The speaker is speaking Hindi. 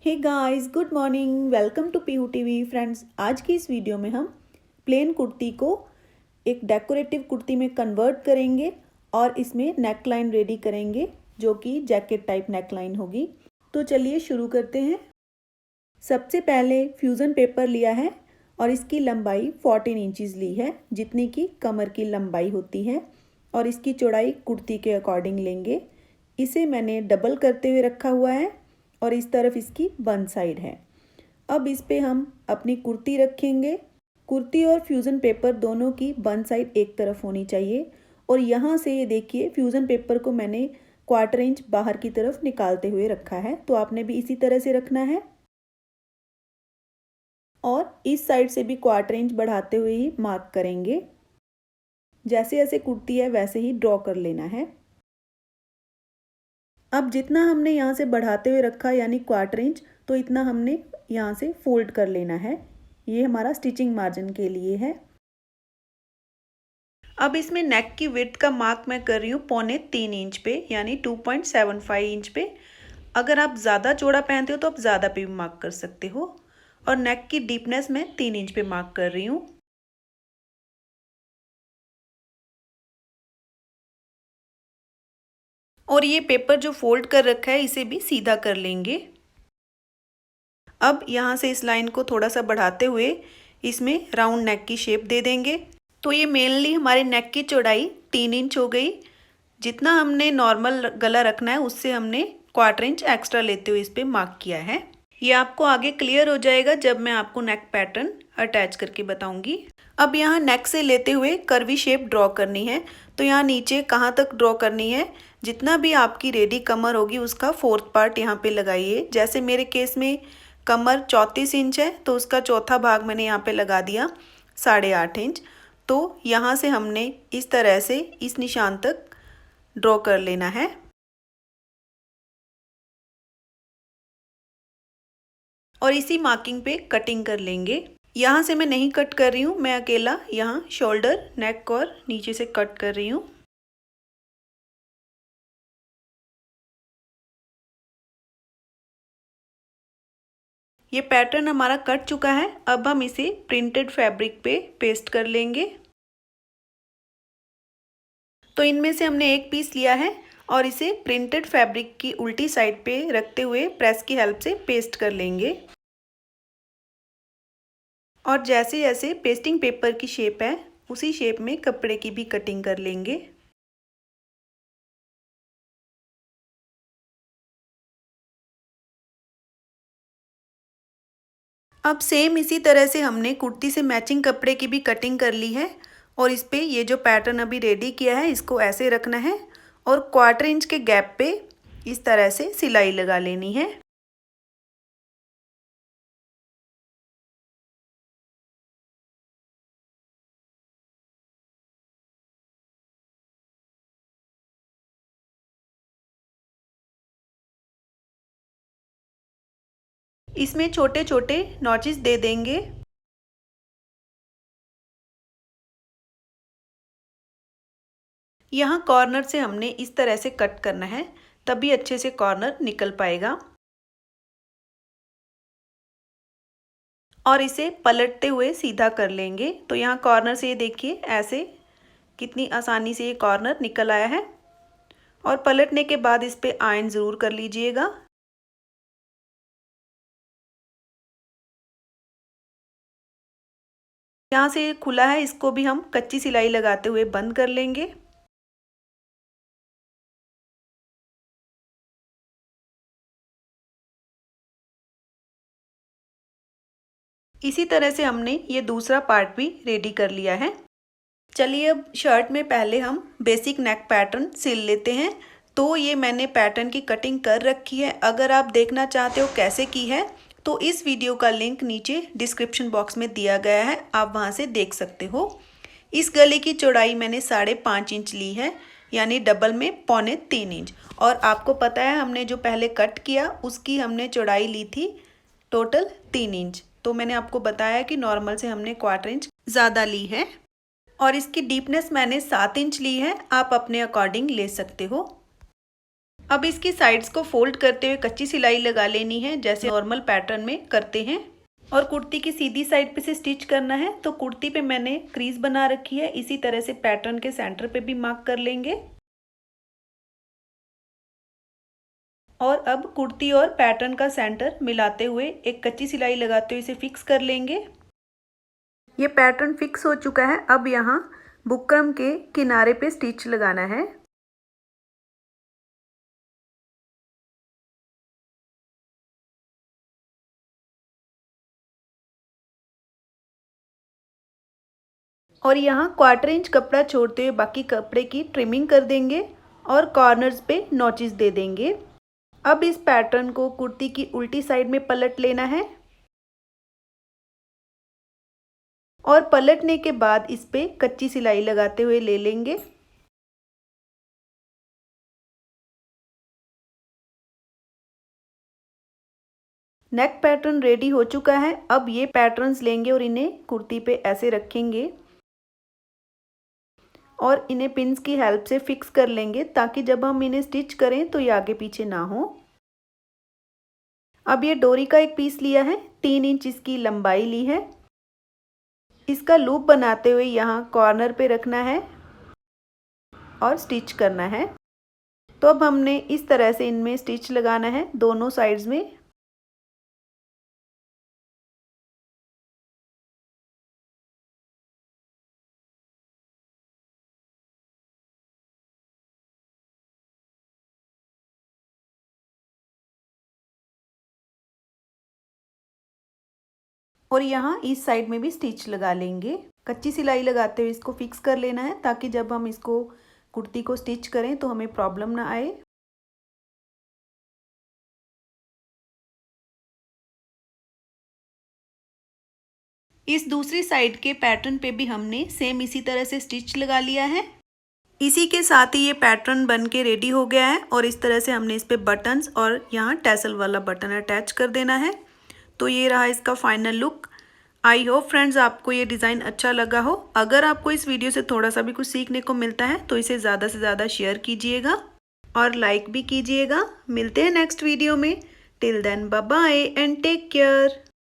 Hey guys, good morning. Welcome to PU TV. Friends, आज की इस वीडियो में हम प्लेन कुर्ती को एक डेकोरेटिव कुर्ती में कन्वर्ट करेंगे और इसमें नेक लाइन रेडी करेंगे जो कि जैकेट टाइप नेक लाइन होगी। तो चलिए शुरू करते हैं। सबसे पहले फ्यूज़न पेपर लिया है और इसकी लंबाई 14 इंचज़ ली है, जितनी की कमर की लंबाई होती है, और इसकी चौड़ाई कुर्ती के अकॉर्डिंग लेंगे। इसे मैंने डबल करते हुए रखा हुआ है और इस तरफ इसकी वन साइड है। अब इस पे हम अपनी कुर्ती रखेंगे। कुर्ती और फ्यूज़न पेपर दोनों की वन साइड एक तरफ होनी चाहिए, और यहाँ से ये देखिए फ्यूज़न पेपर को मैंने 1/4 इंच बाहर की तरफ निकालते हुए रखा है, तो आपने भी इसी तरह से रखना है। और इस साइड से भी 1/4 इंच बढ़ाते हुए ही मार्क करेंगे। जैसे जैसे कुर्ती है वैसे ही ड्रॉ कर लेना है। अब जितना हमने यहाँ से बढ़ाते हुए रखा यानी 1/4 इंच, तो इतना हमने यहाँ से फोल्ड कर लेना है। ये हमारा स्टिचिंग मार्जिन के लिए है। अब इसमें नेक की विड्थ का मार्क मैं कर रही हूँ 3.25 इंच पे, यानी 2.75 इंच पे। अगर आप ज़्यादा चौड़ा पहनते हो तो आप ज़्यादा पे भी मार्क कर सकते हो। और नेक की डीपनेस मैं 3 इंच पे मार्क कर रही हूँ। और ये पेपर जो फोल्ड कर रखा है इसे भी सीधा कर लेंगे। अब यहाँ से इस लाइन को थोड़ा सा बढ़ाते हुए इसमें राउंड नेक की शेप दे देंगे। तो ये मेनली हमारे नेक की चौड़ाई 3 इंच हो गई। जितना हमने नॉर्मल गला रखना है उससे हमने 1/4 इंच एक्स्ट्रा लेते हुए इस पर मार्क किया है। ये आपको आगे क्लियर हो जाएगा जब मैं आपको नेक पैटर्न अटैच करके बताऊंगी। अब यहाँ नेक से लेते हुए कर्वी शेप ड्रॉ करनी है। तो यहाँ नीचे कहाँ तक ड्रॉ करनी है, जितना भी आपकी रेडी कमर होगी उसका 4th पार्ट यहाँ पे लगाइए। जैसे मेरे केस में कमर 34 इंच है तो उसका चौथा भाग मैंने यहाँ पे लगा दिया 8.5 इंच। तो यहाँ से हमने इस तरह से इस निशान तक ड्रॉ कर लेना है। और इसी मार्किंग पे कटिंग कर लेंगे। यहाँ से मैं नहीं कट कर रही हूँ, मैं अकेला यहाँ शोल्डर, नेक और नीचे से कट कर रही हूँ। ये पैटर्न हमारा कट चुका है। अब हम इसे प्रिंटेड फैब्रिक पे पेस्ट कर लेंगे। तो इनमें से हमने एक पीस लिया है और इसे प्रिंटेड फैब्रिक की उल्टी साइड पे रखते हुए प्रेस की हेल्प से पेस्ट कर लेंगे। और जैसे जैसे पेस्टिंग पेपर की शेप है उसी शेप में कपड़े की भी कटिंग कर लेंगे। अब सेम इसी तरह से हमने कुर्ती से मैचिंग कपड़े की भी कटिंग कर ली है। और इस पे ये जो पैटर्न अभी रेडी किया है इसको ऐसे रखना है और 1/4 इंच के गैप पे इस तरह से सिलाई लगा लेनी है। इसमें छोटे छोटे नॉचेस दे देंगे। यहाँ कॉर्नर से हमने इस तरह से कट करना है, तभी अच्छे से कॉर्नर निकल पाएगा। और इसे पलटते हुए सीधा कर लेंगे। तो यहाँ कॉर्नर से ये देखिए ऐसे कितनी आसानी से ये कॉर्नर निकल आया है। और पलटने के बाद इस पे आयरन ज़रूर कर लीजिएगा। यहाँ से खुला है इसको भी हम कच्ची सिलाई लगाते हुए बंद कर लेंगे। इसी तरह से हमने ये दूसरा पार्ट भी रेडी कर लिया है। चलिए अब शर्ट में पहले हम बेसिक नेक पैटर्न सिल लेते हैं। तो ये मैंने पैटर्न की कटिंग कर रखी है। अगर आप देखना चाहते हो कैसे की है तो इस वीडियो का लिंक नीचे डिस्क्रिप्शन बॉक्स में दिया गया है, आप वहाँ से देख सकते हो। इस गले की चौड़ाई मैंने 5.5 इंच ली है, यानी डबल में 3.25 इंच। और आपको पता है हमने जो पहले कट किया उसकी हमने चौड़ाई ली थी टोटल 3 इंच। तो मैंने आपको बताया कि नॉर्मल से हमने 1/4 इंच ज़्यादा ली है। और इसकी डीपनेस मैंने 7 इंच ली है, आप अपने अकॉर्डिंग ले सकते हो। अब इसकी साइड्स को फोल्ड करते हुए कच्ची सिलाई लगा लेनी है, जैसे नॉर्मल पैटर्न में करते हैं। और कुर्ती की सीधी साइड पे से स्टिच करना है। तो कुर्ती पे मैंने क्रीज बना रखी है, इसी तरह से पैटर्न के सेंटर पे भी मार्क कर लेंगे। और अब कुर्ती और पैटर्न का सेंटर मिलाते हुए एक कच्ची सिलाई लगाते हुए इसे फिक्स कर लेंगे। ये पैटर्न फिक्स हो चुका है। अब यहाँ बुकरम के किनारे पे स्टिच लगाना है। और यहाँ 1/4 इंच कपड़ा छोड़ते हुए बाकी कपड़े की ट्रिमिंग कर देंगे और कॉर्नर्स पे नॉचेस दे देंगे। अब इस पैटर्न को कुर्ती की उल्टी साइड में पलट लेना है और पलटने के बाद इस पे कच्ची सिलाई लगाते हुए ले लेंगे। नेक पैटर्न रेडी हो चुका है। अब ये पैटर्न्स लेंगे और इन्हें कुर्ती पे ऐसे रखेंगे और इन्हें पिन्स की हेल्प से फिक्स कर लेंगे, ताकि जब हम इन्हें स्टिच करें तो ये आगे पीछे ना हो। अब ये डोरी का एक पीस लिया है, 3 इंच इसकी लंबाई ली है। इसका लूप बनाते हुए यहाँ कॉर्नर पे रखना है और स्टिच करना है। तो अब हमने इस तरह से इनमें स्टिच लगाना है दोनों साइड्स में। और यहाँ इस साइड में भी स्टिच लगा लेंगे। कच्ची सिलाई लगाते हुए इसको फिक्स कर लेना है, ताकि जब हम इसको कुर्ती को स्टिच करें तो हमें प्रॉब्लम ना आए। इस दूसरी साइड के पैटर्न पे भी हमने सेम इसी तरह से स्टिच लगा लिया है। इसी के साथ ही ये पैटर्न बन के रेडी हो गया है। और इस तरह से हमने इस पे बटन्स और यहाँ टैसल वाला बटन अटैच कर देना है। तो ये रहा इसका final look. I hope friends आपको ये डिज़ाइन अच्छा लगा हो। अगर आपको इस वीडियो से थोड़ा सा भी कुछ सीखने को मिलता है तो इसे ज़्यादा से ज़्यादा शेयर कीजिएगा और लाइक भी कीजिएगा। मिलते हैं नेक्स्ट वीडियो में। Till then bye bye and take care.